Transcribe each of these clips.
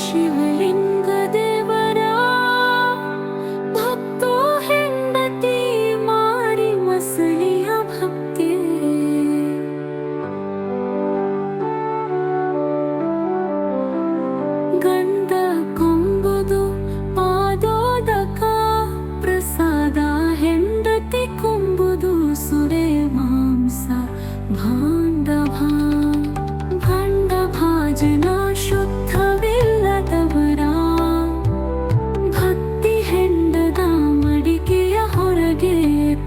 ಶಿವಲಿಂಗ ದೇವರ ಭಕ್ತೋ ಹೆಂಡತಿ ಮಾರಿ ಮಸಳಿಯ ಭಕ್ತಿ ಗಂಧ ಕೊಂಬುದು ಪಾದೋದಕ ಪ್ರಸಾದ ಹೆಂಡತಿ ಕೊಂಬುದು ಸುರೆ ಮಾಂಸ ಭಾಂಡ ಭಾಜನ ಶುದ್ಧವಿಲ್ಲದವರ ಭಕ್ತಿ ಹೆಂಡದ ಮಡಿಕೆಯ ಹೊರಗೆ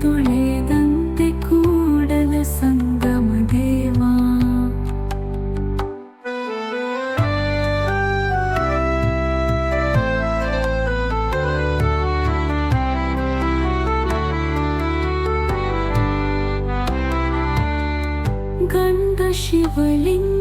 ತೊಳೆದಂತೆ ಕೂಡಲ ಸಂಗಮ ದೇವ ಗಂಧ ಶಿವಲಿಂಗ